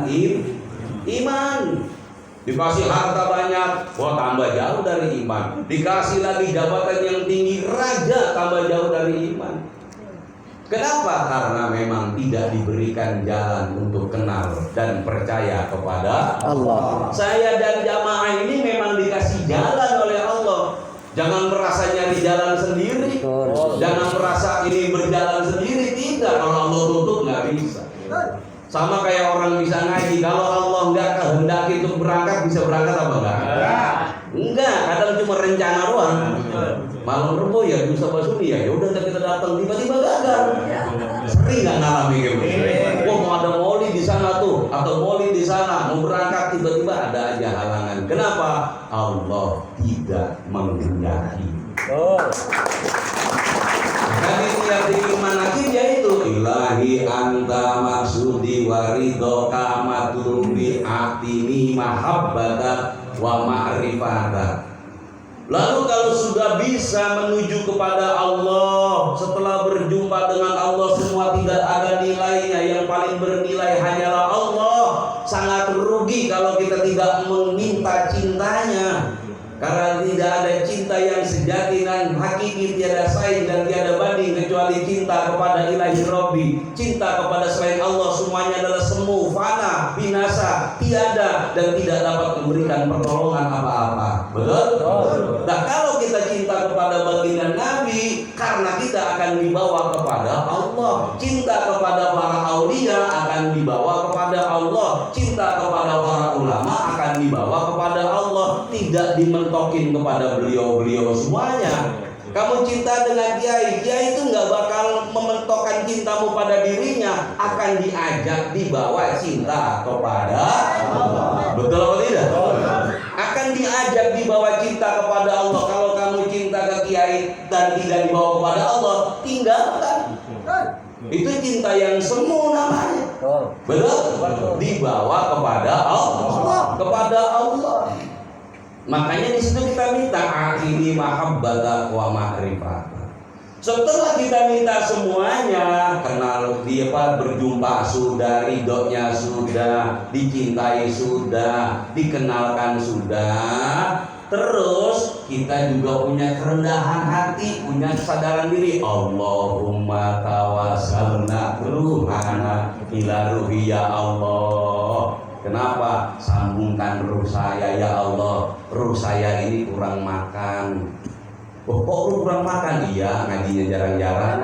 iman. Dikasih harta banyak, wah tambah jauh dari iman. Dikasih lagi jabatan yang tinggi, raja, tambah jauh dari iman. Kenapa? Karena memang tidak diberikan jalan untuk kenal dan percaya kepada Allah. Saya dan jamaah ini memang dikasih jalan oleh Allah. Jangan merasa nyari jalan sendiri. Jangan merasa ini berjalan sendiri. Tidak, kalau Allah tutup nggak bisa. Sama kayak orang bisa ngaji, kalau Allah nggak kehendaki untuk berangkat, bisa berangkat apa enggak? Enggak, kadang cuma rencana doang. Malam Rebo ya, Musa Basuni ya, udah kita datang, tiba-tiba gagal. Sering nggak ngalami gitu? Wah, mau ada maulid di sana tuh, atau maulid di sana, mau berangkat, tiba-tiba ada aja halangan. Kenapa? Allah tidak menghendaki. Dan ini yang dimanakin yaitu ilahi anta maksudi warido kamatul bi'atini mahabbata wa ma'rifata. Lalu kalau sudah bisa menuju kepada Allah, setelah berjumpa dengan Allah semua tidak ada nilainya, yang paling bernilai hanyalah Allah. Sangat rugi kalau kita tidak meminta cintanya. Karena tidak ada cinta yang sejati dan hakiki, tiada saing dan tiada banding kecuali cinta kepada Ilahi Rabbi. Cinta kepada selain Allah semuanya adalah semu, fana, binasa, tiada dan tidak dapat memberikan pertolongan apa-apa. Betul? Nah, kalau kita cinta kepada baginda Nabi, karena kita akan dibawa kepada Allah. Cinta kepada para aulia akan dibawa kepada Allah. Cinta kepada para ulama akan dibawa kepada Allah. Tidak dimentokin kepada beliau-beliau semuanya. Kamu cinta dengan kiai, kiai itu nggak bakal mementokkan cintamu pada dirinya, akan diajak dibawa cinta kepada Allah. Betul atau tidak? Akan diajak dibawa cinta kepada Allah. Kalau kamu cinta ke kiai dan tidak dibawa kepada Allah, tinggalkan. Itu cinta yang semu namanya. Betul? Dibawa kepada Allah. Kepada Allah. Makanya di situ kita minta akhiri mahabbata wa ma'rifata. Setelah kita minta semuanya, kenal dia berjumpa sudah, ridhonya sudah, dicintai sudah, dikenalkan sudah. Terus kita juga punya kerendahan hati, punya kesadaran diri. Allahumma tawassalna ruhana ila ruhi ya Allah. Kenapa? Sambungkan ruh saya ya Allah. Ruh saya ini kurang makan. Oh, kok ruh kurang makan? Iya, ngajinya jarang-jarang.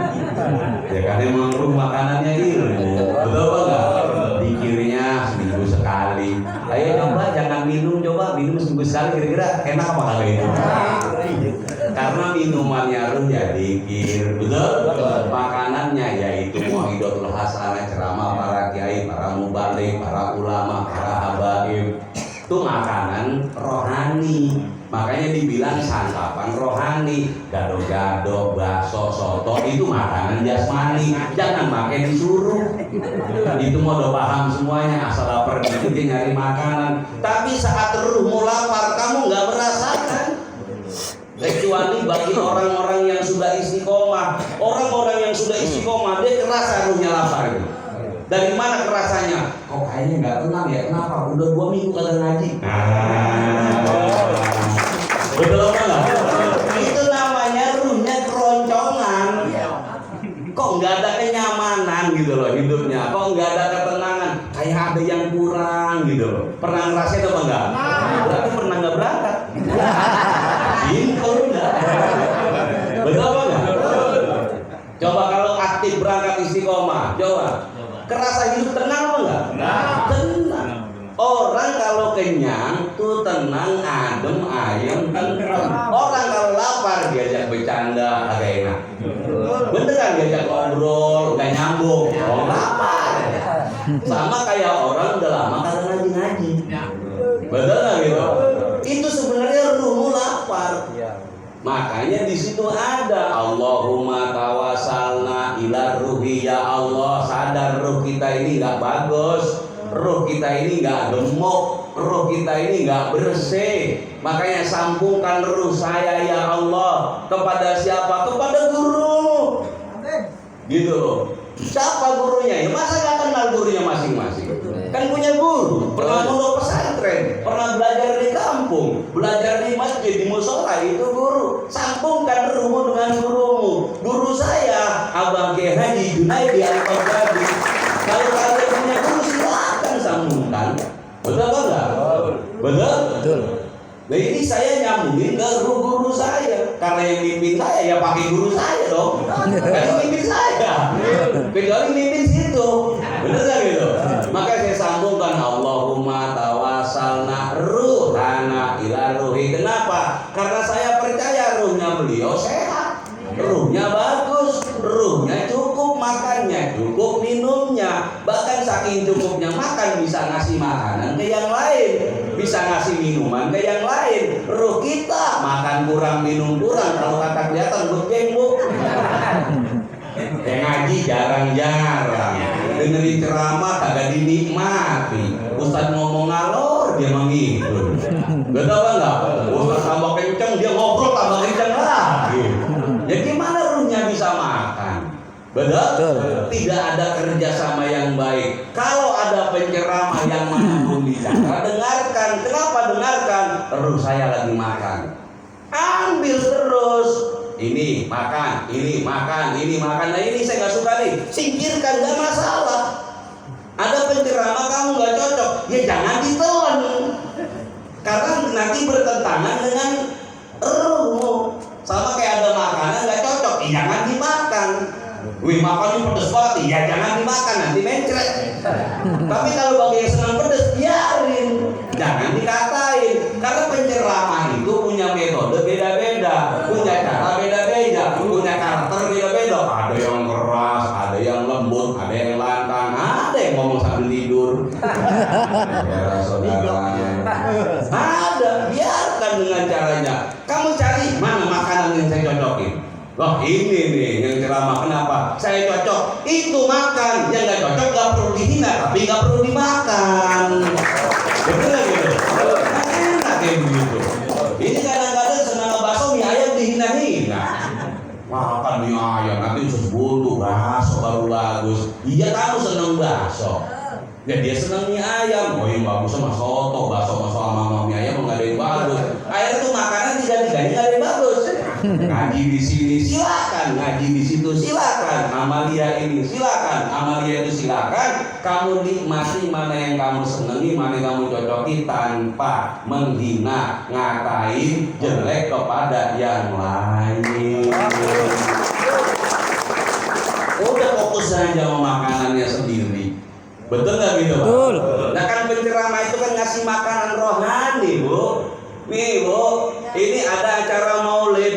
Ya kan emang ruh makanannya ilmu. Betul enggak? Dikirnya seminggu sekali. Ayo coba jangan minum, coba minum seminggu sekali, kira-kira enak apa kali itu? Karena minumannya ruh ya dikir, betul? Makanannya yaitu mau'idotul hasanah, ceramah para kiai, para mubalik, para ulama, para habaib. Itu makanan rohani. Makanya dibilang santapan rohani. Gado-gado, bakso, soto itu makanan jasmani. Jangan makan disuruh. Itu mau udah paham semuanya. Asal lapar itu dia nyari makanan. Tapi saat ruhmu lapar, kamu nggak merasakan. Kecuali bagi orang-orang yang sudah istiqomah. Orang-orang yang sudah istiqomah, dia kerasa ruhnya lapar gitu. Dari mana kerasanya? Kok kayaknya nggak tenang ya? Kenapa? Udah 2 minggu kagak ngaji. Betul apa enggak? Itu namanya ruhnya keroncongan. Kok nggak ada kenyamanan gitu loh hidupnya? Kok nggak ada ketenangan? Kayak ada yang kurang gitu loh. Pernah ngerasain apa enggak? Berarti pernah nggak berangkat. Simpel enggak? Betul apa enggak? Coba kalau aktif berangkat istiqomah, coba. Kerasa hidup tenang apa enggak? Tenang. Orang kalau kenyang tuh tenang, adem, ayem, tenang. Orang kalau lapar diajak bercanda agak enak. Bener kan diajak ngobrol, gak nyambung. Oh, lapar. Sama kayak orang udah lama kagak ngaji. Betul nggak gitu? Itu sebenarnya ruhmu lapar. Makanya di situ ada Allahumma tawassalna ila ruhi ya Allah. Sadar ruh kita ini nggak bagus, ruh kita ini nggak gemuk, ruh kita ini nggak bersih. Makanya sambungkan ruh saya ya Allah kepada siapa? Kepada guru. Gitu loh. Siapa gurunya? Ya masa nggak kenal gurunya masing-masing? Kan punya guru. guru, pernah mondok pesantren, pernah belajar di kampung, belajar di masjid, di musola, itu guru. Sambungkan ruhmu dengan gurumu. Guru saya Abang Kiai Haji Junaidi Al-Baghdadi. Kalau kalian punya guru silakan sambungkan. Betul apa enggak? Betul? Betul. Nah ini saya nyambungin ke guru saya. Karena yang mimpin saya ya pakai guru saya dong. Karena mimpin saya. Kecuali mimpin situ. Benar gak gitu? Maka saya sambungkan Allahumma tawasalna ruhana ila ruhi. Kenapa? Karena saya percaya ruhnya beliau sehat, ruhnya bagus, ruhnya cukup makannya, cukup minumnya. Bahkan saking cukupnya makan bisa ngasih makanan ke yang lain, bisa ngasih minuman ke yang lain. Ruh kita makan kurang, minum kurang, kalau kata kelihatan bergeng bu. Ngaji jarang-jarang, dengerin ceramah kagak dinikmati. Ustaz ngomong ngalor dia menghibur. Gak tau enggak? Ustaz tambah kenceng dia ngobrol tambah kenceng lagi. Ya gimana ruhnya bisa makan? Betul? Tidak ada kerjasama yang baik. Kalau ada penceramah yang mengandung bicara, dengarkan. Kenapa dengarkan? Ruh saya lagi makan. Ambil terus. Ini makan, ini makan, ini makan. Nah ini saya nggak suka nih. Singkirkan, nggak masalah. Ada penceramah kamu nggak cocok, ya jangan ditelan. Karena nanti bertentangan dengan ruhmu. Sama kayak ada makanan nggak cocok, ya jangan dimakan. Wih makannya pedes banget, ya jangan dimakan nanti mencret. Tapi kalau bagi yang senang pedes, biarin. Jangan dikatain. Karena penceramah itu punya metode beda-beda, punya cara beda-beda, punya karakter beda-beda. Ada yang keras, ada yang lembut, ada yang lantang, ada yang ngomong sambil tidur. Ya saudara, ada. Biarkan dengan caranya. Kamu cari mana makanan yang saya cocokin. Loh ini nih yang ceramah, kenapa? Saya cocok, itu makan. Yang nggak cocok nggak perlu dihina, tapi nggak perlu dimakan. Betul gitu? Enak kayak begitu. Ini kadang-kadang senang bakso mie ayam dihina-hina. Makan mie ayam nanti sebut bakso baru bagus. Iya kamu senang bakso. Ya dia senang mie ayam. Oh yang bagus sama soto, bakso sama mie ayam nggak ada yang bagus. Akhirnya tuh makanan tiga-tiganya nggak ada yang bagus. Ngaji di sini silakan, ngaji di situ silakan, amalia ini silakan, amalia itu silakan. Kamu nikmati mana yang kamu senangi, mana yang kamu cocoki tanpa menghina, ngatain jelek kepada yang lain. Udah fokus saja sama makanannya sendiri. Betul nggak gitu Pak? Betul. Nah kan penceramah itu kan ngasih makanan rohani bu. Nih bu, ini ada acara maulid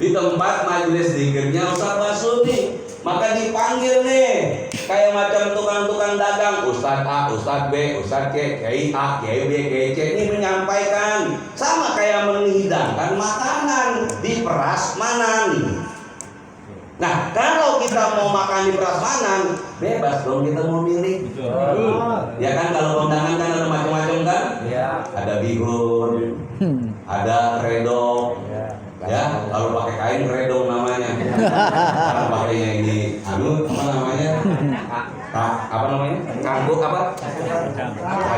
di tempat majelis zikirnya Ustaz Basudi. Maka dipanggil nih kayak macam tukang-tukang dagang, Ustaz A, Ustaz B, Ustaz C, Kiai A, Kiai B, Kiai C. Ini menyampaikan sama kayak menghidangkan makanan di prasmanan. Nah kalau kita mau makan di prasmanan bebas dong, kita mau milih. Ya kan kalau kondangan kan ada macam-macam kan? Ya. Ada bihun, ada redok. Ya, kalau pakai kain redong namanya. Kalau pakainya ini apa namanya? Apa namanya? Kangguk apa?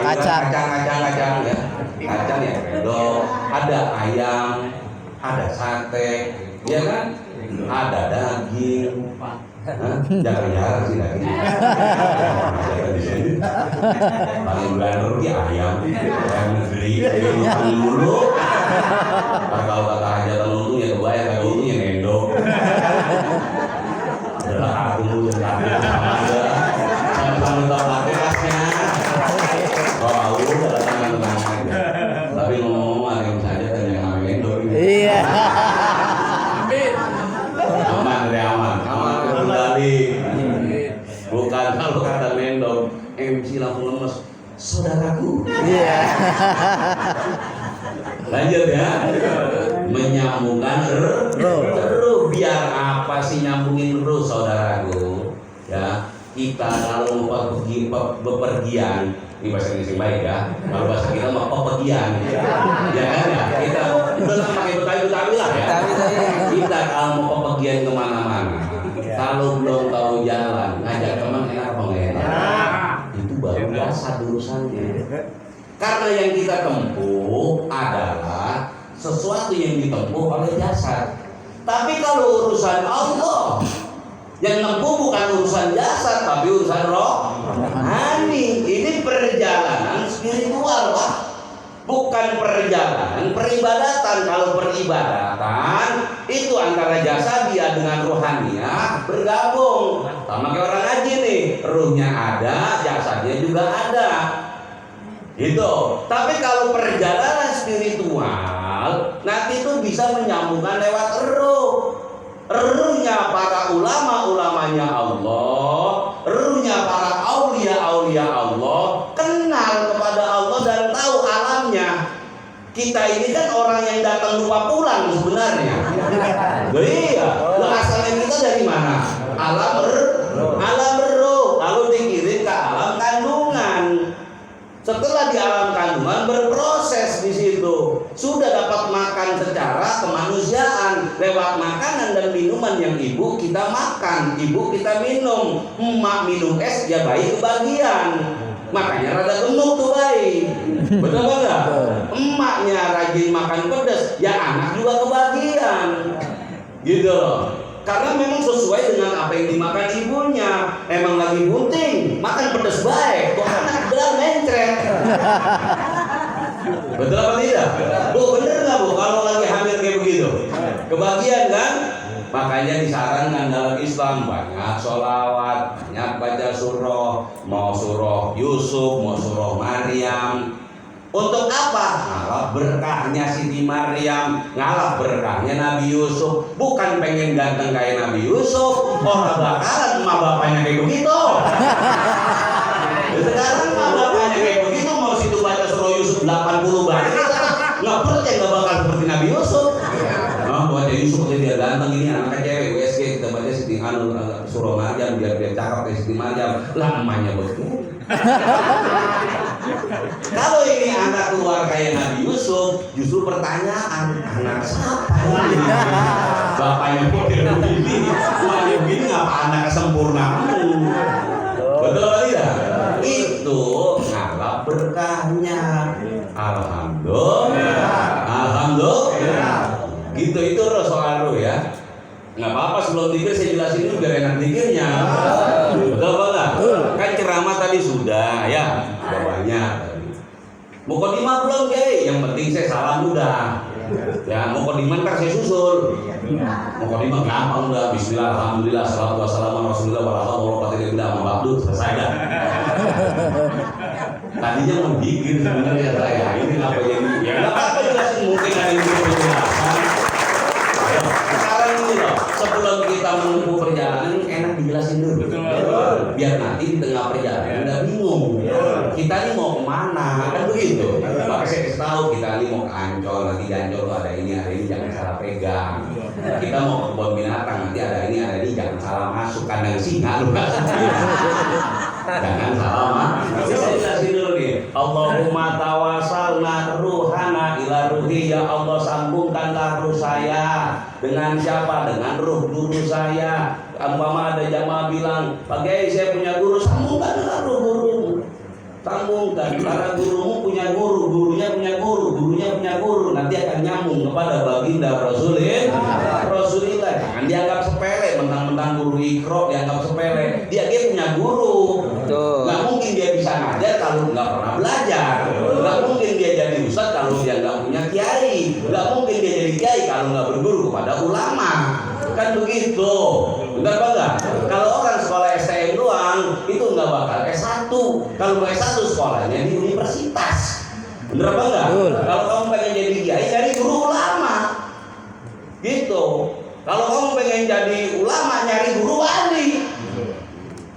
Kacang ya. Kacang ya redong. Ada ayam, ada sate, ya kan? Ada daging. Jarang-jarang sih daging. Di sini. Paling benar dia ayam negeri. Dulu. Kalau kata aja untungnya kebayang, kalau untungnya nendok. Adalah aku yang sama aja. Saya minta prakteknya. Kalau aku udah tenang aja. Tapi ngomong-ngomong ada yang saja kan yang namanya nendok. Iya. Aman kendali. Bukan kalau kata nendok, MC langsung lemes. Saudaraku. Iya. Lanjut ya. Menyambungkan ruh. Biar apa sih nyambungin ruh saudaraku? Ya, kita kalau mau bepergian, ini bahasa Indonesia yang baik ya. Kalau bahasa kita mau pepergian. Ya kan ya? Kita udah pakai betawi lah ya. Kita kalau mau pepergian kemana-mana, kalau belum tahu jalan, ngajak teman enak apa enggak enak? Itu baru jasad urusannya. Karena yang kita tempuh adalah sesuatu yang ditempuh oleh jasad. Tapi kalau urusan Allah, yang nempuh bukan urusan jasad, tapi urusan rohani. Ini perjalanan spiritual, Pak. Bukan perjalanan peribadatan. Kalau peribadatan itu antara jasadiah dengan rohaniah bergabung. Sama kayak orang ngaji nih, ruhnya ada, jasadnya juga ada. Gitu. Tapi kalau perjalanan spiritual nanti itu bisa menyambungkan lewat ruh. Ruhnya para ulama-ulamanya Allah, ruhnya para aulia-aulia Allah, kenal kepada Allah dan tahu alamnya. Kita ini kan orang yang datang lupa pulang sebenarnya. Iya, asalnya kita dari mana? Alam ruh, lalu dikirim ke alam kandungan. Setelah di alam kandungan berproses di situ, sudah dapat makan secara kemanusiaan lewat makanan dan minuman yang ibu kita makan, ibu kita minum. Emak minum es, ya bayi kebagian. Makanya rada gemuk tuh bayi. Betul enggak? Emaknya rajin makan pedas, ya anak juga kebagian. Gitu loh. Karena memang sesuai dengan apa yang dimakan ibunya. Emang lagi bunting, makan pedas baik, tuh anak benar mencret. Betul apa tidak? Bu, bener nggak bu? Kalau lagi hamil kayak begitu, kebagian kan? Makanya disarankan dalam Islam banyak sholawat, banyak baca surah, mau surah Yusuf, mau surah Maryam. Untuk apa? Ngalah berkahnya Siti Maryam, ngalah berkahnya Nabi Yusuf. Bukan pengen ganteng kayak Nabi Yusuf, orang bakalan emak bapaknya kayak begitu. Sekarang emak bapaknya kayak begitu, mau situ baca surah Yusuf 80 bari, nggak percaya nggak bakal seperti Nabi Yusuf. Baca Yusuf dia ganteng ini anaknya cewek, USG kita baca Siti surah Maryam biar dia cakep kayak Siti Maryam, lah emaknya begitu. Kalau ini anak keluar kayak Nabi Yusuf, justru pertanyaan, anak siapa ini? Bapaknya model begini, emaknya begini, ngapa anak sempurna? Betul atau tidak? Itu ngalah berkahnya. Alhamdulillah. Gitu itu soal lu ya. Nggak apa-apa sebelum tidur saya jelasin dulu biar enak pikirnya. Betul apa enggak? Kan ceramah tadi sudah ya, sudah banyak. Mukadimah belum Kiai, yang penting saya salam udah. Ya, mukadimah ntar saya susul. Mukadimah gampang udah. Bismillah, alhamdulillah, salatu wassalamu ala rasulillah wa ala alihi wa sahbihi selesai dah. Tadinya mau bikin sebenarnya saya. Ini apa jadi? Ya enggak apa-apa jelasin, mungkin ada yang perlu penjelasan. Sekarang ini loh, sebelum kita menempuh perjalanan enak dijelasin dulu. Biar nanti di tengah perjalanan nggak bingung. Kita ini mau kemana? Kan begitu. Maka saya kasih tahu kita ini mau ke Ancol, nanti di Ancol tuh ada ini jangan salah pegang. Kita mau ke kebun binatang, nanti ada ini jangan salah masuk kandang singa lu. Jangan salah masuk. Saya jelasin dulu nih. Allahumma tawasalna ruhana ila ruhi, ya Allah sambungkanlah ruh saya dengan siapa? Dengan ruh guru saya. Umpama ada jamaah bilang, Pak Kiai saya punya guru, sambungkan dengan ruh guru. Sambungkan, karena gurumu punya guru, gurunya punya guru, gurunya punya guru, nanti akan nyambung kepada baginda Rasulullah. Jangan dianggap sepele, mentang-mentang guru Iqra dianggap sepele. Dia punya guru. Nggak mungkin dia bisa ngajar kalau nggak pernah belajar. Nggak mungkin dia jadi ustadz kalau dia nggak punya kiai. Nggak mungkin dia jadi kiai kalau nggak berguru kepada ulama. Kan begitu. Benar apa enggak? Kalau orang sekolah STM doang itu nggak bakal S1. Kalau mau S1 sekolahnya di universitas. Benar apa enggak? Kalau kamu pengen jadi kiai, cari guru ulama. Gitu. Kalau kamu pengen jadi ulama, nyari guru wali.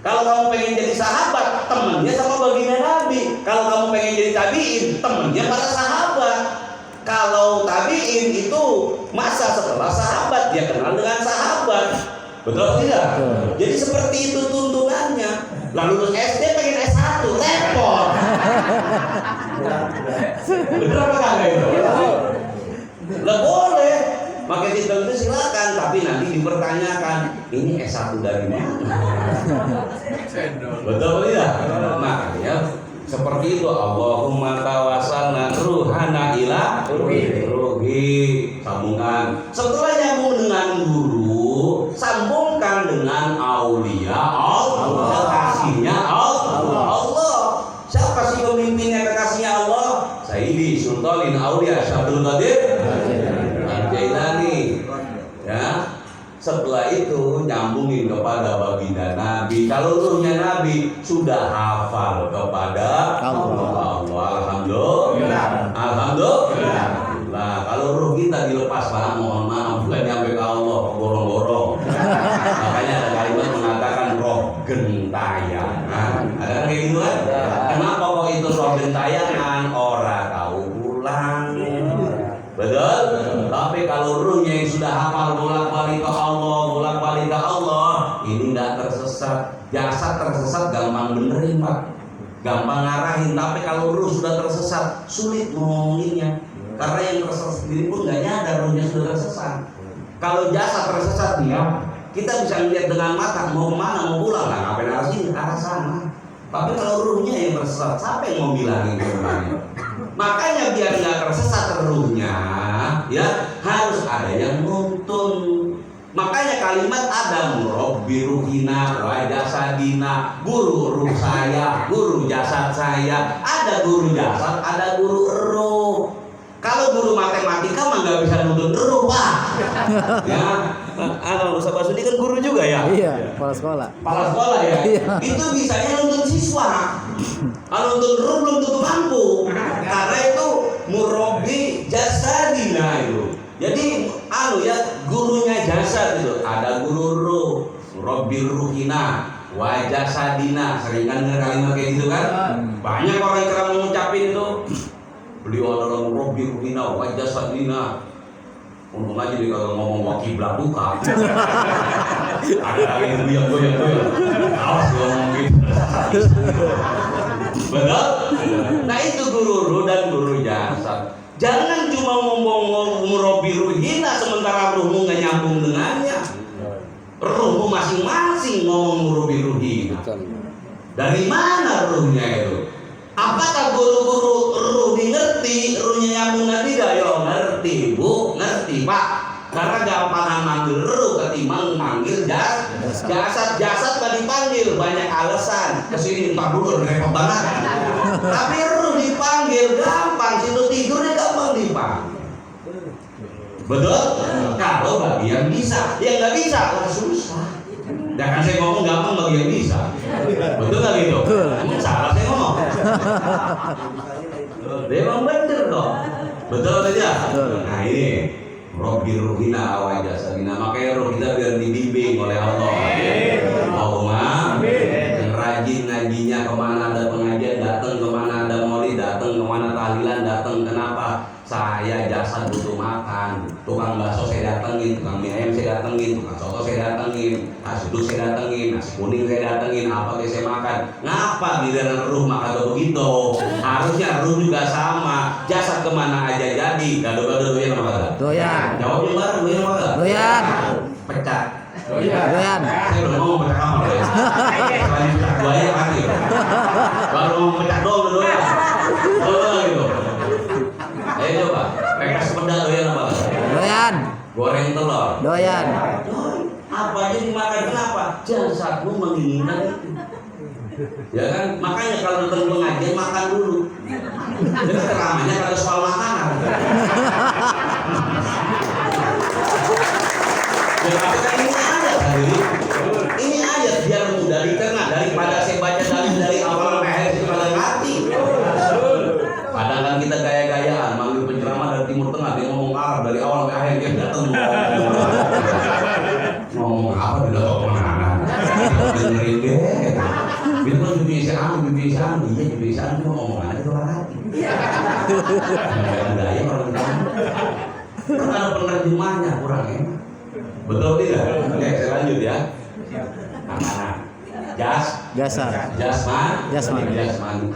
Kalau kamu pengen jadi sahabat, temennya sama baginda Nabi. Kalau kamu pengen jadi tabiin, temennya para sahabat. Kalau tabiin itu masa setelah sahabat, dia kenal dengan sahabat. Betul atau tidak? Jadi seperti itu tuntunannya. Lalu lulus SD pengen S1, repot. Betul apa kagak itu? Lah boleh. Pakai titel itu silakan, tapi nanti dipertanyakan, ini S1 dari mana? Betul atau tidak? Makanya Seperti itu, Allahumma tawassalna ruhana ila ruhi. Sambungkan. Setelah nyambung dengan guru, sambungkan dengan aulia Allah, kekasihnya Allah. Siapa sih pemimpinnya kekasihnya Allah? Sayyidi Sultanin Aulia Syabdul Qadir Al-Jailani. Ya. Setelah itu nyambungin kepada baginda Nabi. Kalau ruhnya Nabi sudah hafal kepada Allah. Alhamdulillah. Alhamdulillah. Nah, kalau ruh kita dilepas, Pak, mohon maaf, bukan nyampe ke Allah, gorong-gorong. Makanya ada kalimat mengatakan roh gentayangan. Ada kan kayak gitu kan? Kenapa kok itu roh gentayangan? Orang tahu pulang. Betul? Tapi kalau ruhnya yang sudah hafal bolak-balik ke Allah, ini tidak tersesat. Jasad tersesat gampang benerin, Pak, gampang ngarahin. Tapi kalau ruh sudah tersesat, sulit ngomonginnya. Karena yang tersesat sendiri pun nggak nyadar ruhnya sudah tersesat. Kalau jasad tersesat dia, kita bisa melihat dengan mata mau kemana, mau pulang, lah ngapain arah sini, arah sana. Tapi kalau ruhnya yang tersesat, siapa yang mau bilangin sebenarnya? Makanya biar nggak tersesat ruhnya, ya harus ada yang nuntun. Makanya kalimat ada murabbi ruhina wa jasadina, guru ruh saya, guru jasad saya. Ada guru jasad, ada guru ruh. Kalau guru matematika mah nggak bisa nuntun ruh, Pak. Ya, Ustaz Basudi kan guru juga ya. Iya, kepala sekolah. Kepala sekolah ya. Itu bisanya nuntun siswa. Kalau nuntun ruh belum tentu mampu. Karena itu murabbi jasadina itu. Jadi ya gurunya jasad itu, ada guru ruh, murabbi ruhina wa jasadina. Sering kan dengar kalimat kayak gitu kan? Banyak orang yang mengucapin itu. Beliau adalah murabbi ruhina wa jasadina. Untung aja dia kalau ngomong wakiblah buka. Ada lagi yang goyang. Awas dia ngomong gitu. Betul? Nah itu guru ruh dan guru jasad. Jangan cuma ngomong murabbi ruhina sementara ruhmu nggak nyambung dengannya. Ruhmu masing-masing ngomong murabbi ruhina. Dari mana ruhnya itu? Apakah guru-guru ruh ngerti ruhnya nyambung nanti gak? Yo ngerti, Bu, ngerti, Pak. Karena gampangan manggil ruh ketimbang manggil jasad. Jasad gak dipanggil, banyak alasan. Kesini entar dulu repot banget. Tapi ruh dipanggil gampang, situ tidurnya gampang dipanggil. Betul? Kalau bagi yang bisa, yang nggak bisa susah. Jangan saya ngomong gampang bagi yang bisa. Betul nggak gitu? Emang salah saya ngomong? Memang bener kok. Betul saja. Nah ini Robbi ruhina wa jasadina. Makanya ruh kita biar dibimbing oleh Allah. Allahumma yang rajin ngajinya, kemana ada pengajian datang, kemana ada maulid datang, kemana tahlilan datang. Kenapa? Saya jasad butuh makan. Tukang bakso saya datengin, tukang mie ayam saya datengin, tukang soto saya datengin, nasi uduk saya datengin, nasi kuning saya datengin, apa yang saya makan. Ngapa giliran ruh makan begitu? Harusnya ruh juga sama. Jasad kemana aja jadi. Gado-gado doyan apa enggak? Doyan. Jawabnya bareng, doyan apa enggak? Doyan. Pecah. Doyan. Saya udah ngomong pecah kamar ya. Selain pecah buaya mati. Baru ngomong pecah doang doyan. Gitu. Ayo coba, pepes pedas doyan apa? Doyan. Goreng telur. Doyan. Apa aja dimakan, kenapa? Jasadmu menginginkan itu. Ya kan, makanya kalau datang pengajian makan dulu. Jadi ceramahnya kalau soal makanan. Ya tapi kan ini ayat tadi. Ini ayat biar mudah dicerna daripada saya baca dari awal sampai akhir kepada hati. Kadang kan kita gaya-gayaan manggil penceramah dari Timur Tengah, dia ngomong Arab dari awal sampai akhir, dia datang ngomong apa di dalam penganan dengerin deh. Itu kan Indonesia, iya Indonesia cuma ngomong aja orang hati. Gaya orang kita kan ada penerjemahnya kurang ya. Betul tidak? Oke, saya lanjut ya. Jasmani.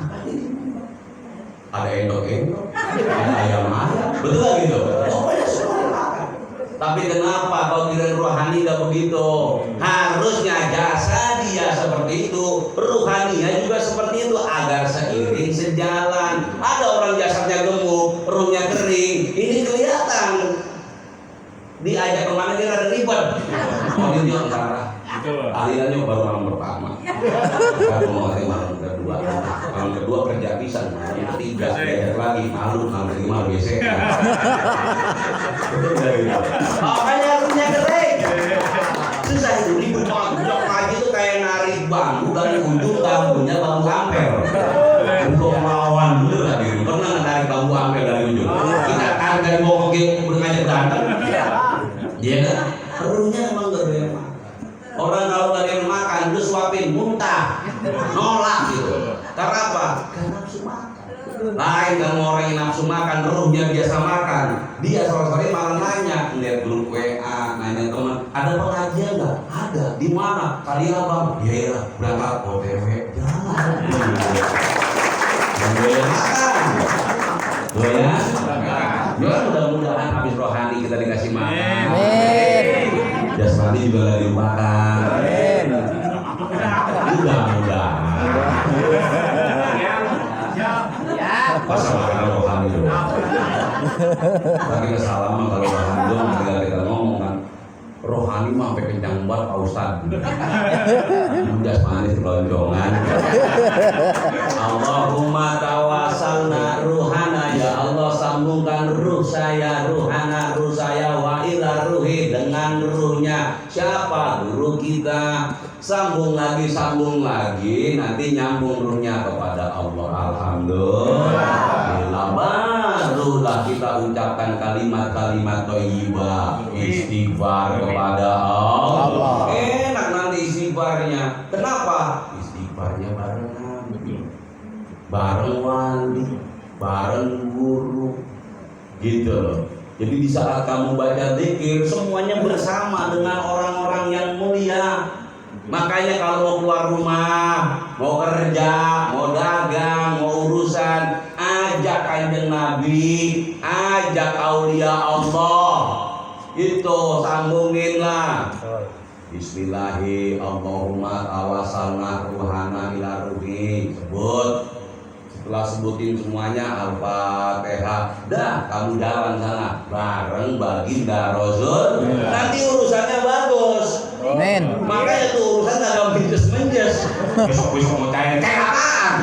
Ada endok-endok, ada ayam-ayam, betul gak gitu? Pokoknya semua. Tapi kenapa kalau kira rohani gak begitu? Harusnya jasadi dia seperti itu, ruhaninya juga seperti itu agar seiring sejalan. Ada orang jasadnya gemuk, ruhnya kering, ini kelihatan. Diajak kemana dia ada ribet. Oh ini dia antara alirannya baru malam pertama, baru mau malam kedua, malam kedua kerja pisan, malam ketiga diajak lagi malu, malam kelima biasa. Makanya ruhnya kering. Susah itu ribut banget. Jok haji itu kayak narik bambu dari ujung bambunya bambu ampel. Untuk melawan dulu lah diri. Pernah narik bambu ampel dari ujung? Kita tarik dari bawah ke ngajak berantem. Iya kan? Ruhnya emang gede. Orang kalau gak ada yang makan, lu suapin muntah, nolak gitu. Karena apa? Karena nafsu makan. Lain kalau orang yang nafsu makan, ruhnya biasa makan. Dia sore-sore malah nanya, lihat grup WA, nanya teman, ada pengajian nggak? Ada. Di mana? Kali abang? Iya, berangkat OTW. Jangan. Boleh makan. Boleh. Ya mudah-mudahan habis rohani kita dikasih makan. Jasmani juga lagi makan. Mudah-mudahan. Masa makanan rohani dulu. Kita salam kalau rohani dulu ketika kita ngomong kan, rohani mah sampai kencang banget Pak Ustadz. Jasmani selonjongan. Allahumma tawasalna ruhana, ya Allah sambungkan ruh saya, ruhana ruh saya wa ila ruhi, dengan ruhnya siapa? Guru kita. Sambung lagi, nanti nyambung ruhnya kepada Allah. Alhamdulillah, barulah kita ucapkan kalimat-kalimat thayyibah, istighfar kepada Allah. Enak nanti istighfarnya. Kenapa? Istighfarnya bareng Nabi, bareng wali, bareng guru, gitu loh. Jadi di saat kamu baca zikir, semuanya bersama dengan orang-orang yang mulia. Makanya kalau mau keluar rumah, mau kerja, mau dagang, mau urusan, ajak kanjeng Nabi, ajak aulia Allah. Itu sambunginlah. Bismillahi Allahumma tawasalna ruhana ila ruhi. Sebut. Setelah sebutin semuanya Al-Fatihah, dah kamu jalan sana bareng baginda Rasul. Nanti urusannya bagus. Amin. Makanya tuh urusan agak menjes-menjes. Besok-besok mau cair kayak apaan?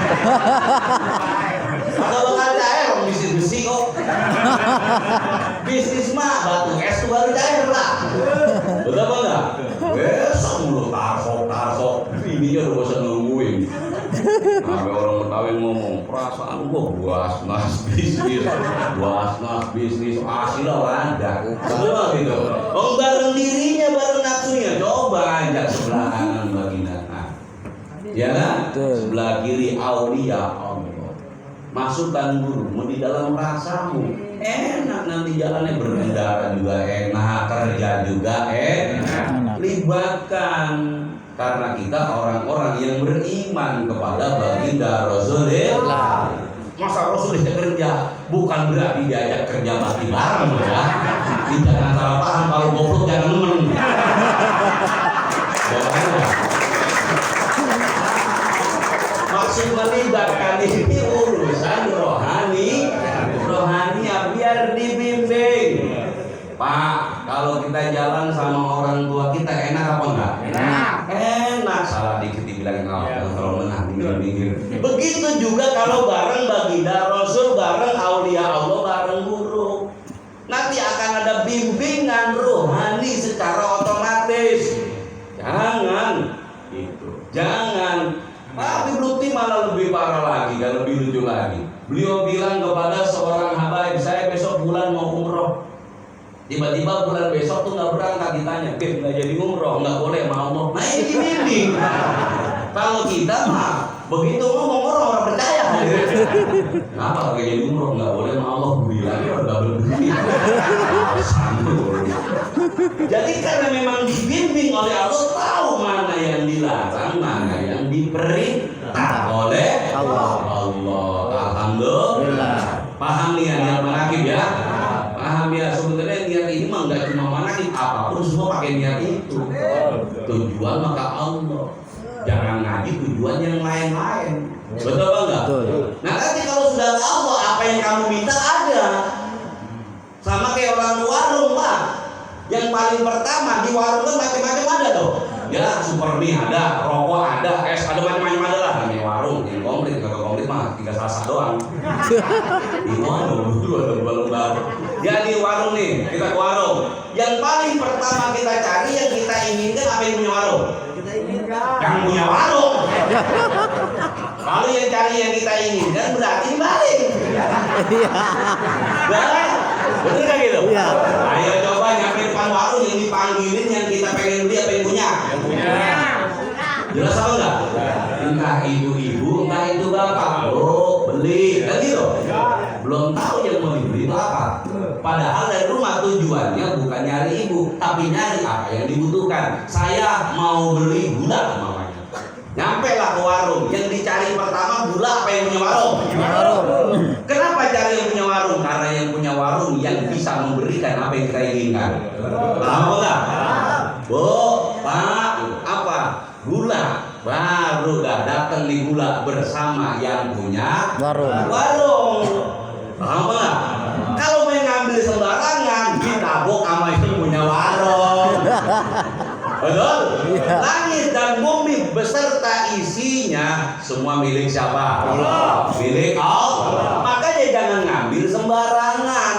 Kalau bakal cair bisnis besi kok. Bisnis mah batu es tuh baru cair lah. Betul apa enggak? Besok mulu tarsok. Ininya udah bosan nungguin. Sampai orang Betawi ngomong, perasaan gua buas-nas bisnis, hasil ada. Semua gitu. Oh bareng dirinya, bareng nafsunya. Coba ajak sebelah kanan baginda. Ya kan? Sebelah kiri aulia Allah. Masukkan gurumu di dalam rasamu. Enak nanti jalannya, berkendara juga enak, kerja juga enak. Libatkan. Karena kita orang-orang yang beriman kepada baginda Rasulullah. Masa Rasulullah kerja bukan berarti diajak kerja bakti bareng ya. Jangan salah paham, kalau goblok jangan nemen. Maksud melibatkan ini urusan rohani biar dibimbing. Pak, kalau kita jalan sama orang tua kita enak apa enggak? Enak. Salah dikit dibilang kalau menang minggir. Begitu juga kalau bareng baginda Rasul, bareng aulia Allah, bareng guru. Nanti akan ada bimbingan rohani secara otomatis. Jangan. Tapi Lutfi malah lebih parah lagi dan lebih lucu lagi. Beliau bilang kepada seorang habaib, saya besok bulan mau umroh. Tiba-tiba bulan besok tuh nggak berangkat, ditanya, Beb nggak jadi umroh, nggak boleh sama Allah. Nah ini bimbing. Kalau kita mah begitu ngomong orang percaya. Kenapa nggak jadi umroh, nggak boleh sama Allah? Bilangnya udah berdiri. Jadi karena memang dibimbing oleh Allah, tahu mana yang dilarang, mana yang diperintah oleh Allah. Alhamdulillah. Paham nih yang manakib ya? Paham ya, sebetulnya niat ini mah nggak cuma manakib, apapun semua pakai niat itu. Tujuan maka Allah. tujuan yang lain-lain. Betul apa enggak? Betul. Nah nanti kalau sudah ada Allah, apa yang kamu minta ada. Sama kayak orang di warung Pak. Yang paling pertama di warung kan macam-macam ada tuh. Ya super mie ada, rokok ada, es ada, macam-macam ada lah. Namanya warung, yang komplit, kalau komplit mah 3 salsa doang. Di warung dulu ada balong-balong. Ya di warung nih, kita ke warung. Yang paling pertama kita cari, yang kita inginkan apa yang punya warung? Yang punya warung. Kalau yang cari yang kita inginkan berarti dibalik. Nah, betul kan gitu? Iya. Ayo coba nyampe depan warung yang dipanggilin yang kita pengen beli apa yang punya? Yang punya. Jelas apa enggak? Entah itu ibu, entah itu bapak. Oh, beli, kan gitu? Belum tahu yang mau dibeli itu apa. Padahal dari rumah tujuannya bukan nyari ibu, tapi nyari apa yang dibutuhkan. Saya mau beli gula mamanya. Nyampe lah ke warung, yang dicari pertama gula apa yang punya warung? Warung. Kenapa cari yang punya warung? Karena yang punya warung yang bisa memberikan apa yang kita inginkan. Paham enggak? Bu, Pak, apa? Gula. Baru dah datang di gula bersama yang punya warung. Paham enggak? Kalau main ngambil sembarangan, ditabok sama yang punya warung. Betul? Langit dan bumi beserta isinya semua milik siapa? Allah. Milik Allah. Makanya jangan ngambil sembarangan.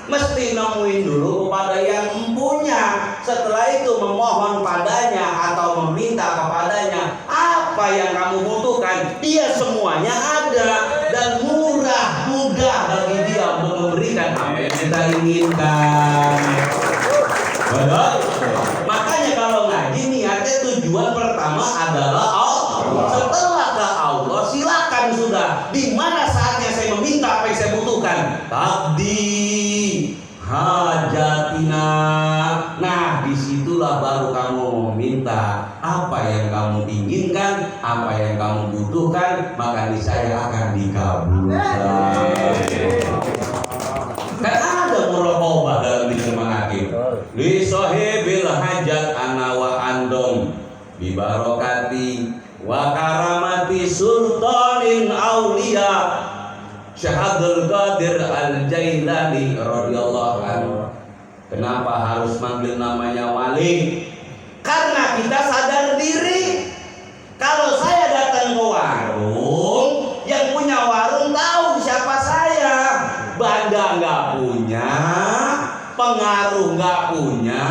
Mesti nemuin dulu kepada yang empunya. Setelah itu memohon padanya atau meminta kepadanya apa yang kamu butuhkan. Dia semuanya ada dan mudah bagi dia untuk memberikan apa yang kita inginkan. Betul? Makanya kalau ngaji niatnya tujuan pertama adalah Allah. Setelah ke Allah silakan sudah. Di mana saatnya saya meminta apa yang saya butuhkan? Taqdi hajatina. Nah disitulah baru kamu meminta apa yang kamu inginkan, apa yang kamu butuhkan, maka niscaya akan dikabulkan. Kan ada muraqabah dalam diri hakim. Li sahibil hajat ana wa andom bi barakati wa karamati sultanin auliya Syahadul Qadir Al-Jailani radhiyallahu anhu. Kenapa harus manggil namanya wali? Karena kita sadar diri. Kalau saya datang ke warung, yang punya warung tahu siapa saya. Banda nggak punya, pengaruh nggak punya,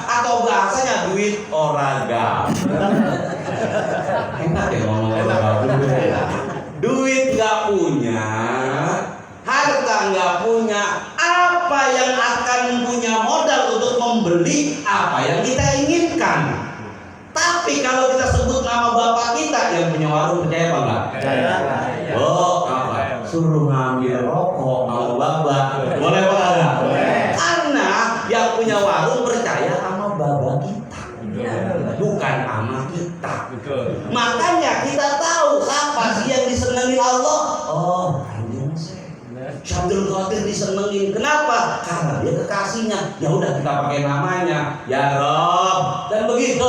atau bahasanya duit oraga. Enak ya ngomong oraga. Duit nggak punya, harta nggak punya, apa yang akan punya modal untuk membeli apa yang kita inginkan. Tapi kalau kita sebut nama bapak kita yang punya warung, percaya apa enggak? Oh, apa? Suruh ngambil rokok sama bapak, boleh apa enggak? Karena yang punya warung percaya sama bapak kita, bukan sama kita. Makanya kita tahu siapa sih yang disenangi Allah. Oh, Kanjeng Syabdul Qadir disenengin. Kenapa? Karena dia kekasihnya. Ya udah kita pakai namanya. Ya Rob. Dan begitu.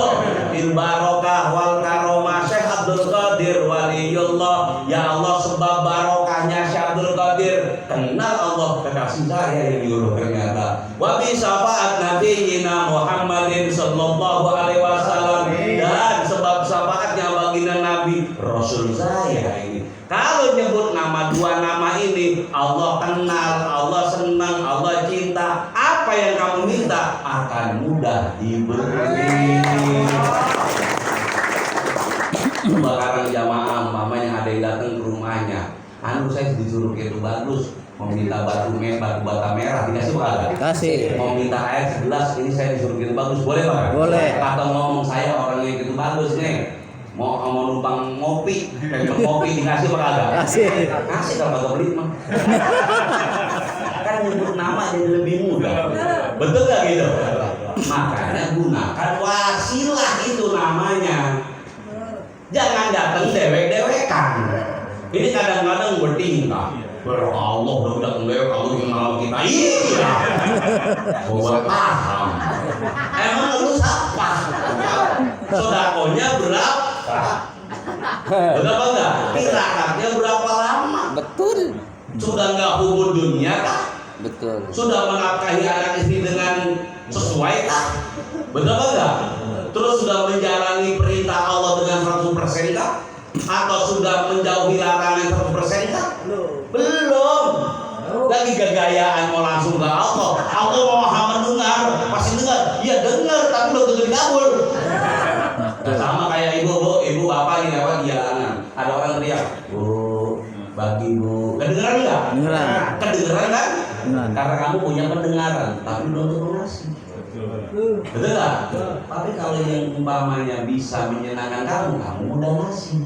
Bil barokah wal karomah Syekh Abdul Qadir waliyullah. Ya Allah sebab barokahnya Syekh Abdul Qadir. Kenal Allah kekasih saya yang diuruh ternyata. Wa bi syafaat nabiyina Muhammadin sallallahu alaihi wasallam. Dan sebab syafaatnya baginda Nabi Rasul saya ini. Kalau nyebut nama dua nama ini, Allah kenal, Allah senang, Allah cinta. Apa yang kamu minta akan mudah diberi. Sekarang jamaah, mamanya ada yang datang ke rumahnya. Anu saya disuruh itu bagus, mau minta batu bata merah, dikasih apa? Kasih. Mau minta air segelas, ini saya disuruh gitu bagus, boleh Pak? Boleh. Atau ngomong saya orang yang gitu bagus nih. Mau numpang ngopi, pengen kopi dikasih apa kagak? Kasih kalau kagak beli mah. Kan nyebut nama jadi lebih mudah. Betul gak gitu? Makanya gunakan wasilah itu namanya. Jangan datang dewek-dewekan. Ini kadang-kadang bertingkah. Allah udah datang dewek, Allah kenal kita. Iya. Gua paham. Emang lu siapa? Sodakonya berapa? Betul apa enggak? Istirahatnya berapa lama? Betul. Sudah nggak hubung dunia kah? Betul. Sudah menafkahi anak istri dengan sesuai kah? Betul apa enggak? Terus sudah menjalani perintah Allah dengan 100% kah? Atau sudah menjauhi larangan 100% kah? Belum. Lagi gagayaan mau langsung ke Allah. Allah mau maha mendengar, pasti dengar. Iya dengar, tapi belum tentu dikabul. Sama kayak ibu bapak nih lewat jalanan. Ada orang teriak, Bu, bagi Bu. Kedengeran nggak? Kedengeran. Kedengeran kan? Kedengeran. Karena kamu punya pendengaran, tapi belum tentu ngasih. Betul nggak? Tapi kalau yang umpamanya bisa menyenangkan kamu udah ngasih.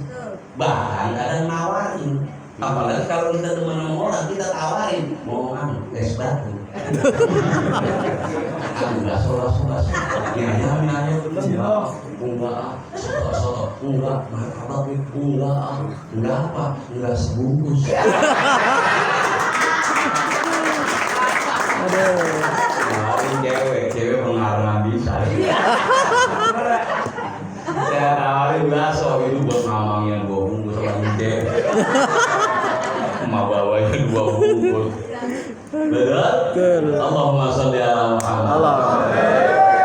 Bahkan kadang nawarin. Apalagi kalau kita teman sama orang, kita tawarin mau es batu. Enggak soal. Ya enggak. Soto. Enggak. Martabak enggak apa? Enggak sebungkus. Aduh. Nawarin cewek pengaruh bisa. Saya tawarin bakso itu buat mamang yang 2 bungkus sama cewek. Emak bawanya 2 bungkus. Betul? Betul. Allahumma sholli ala Muhammad. Allah.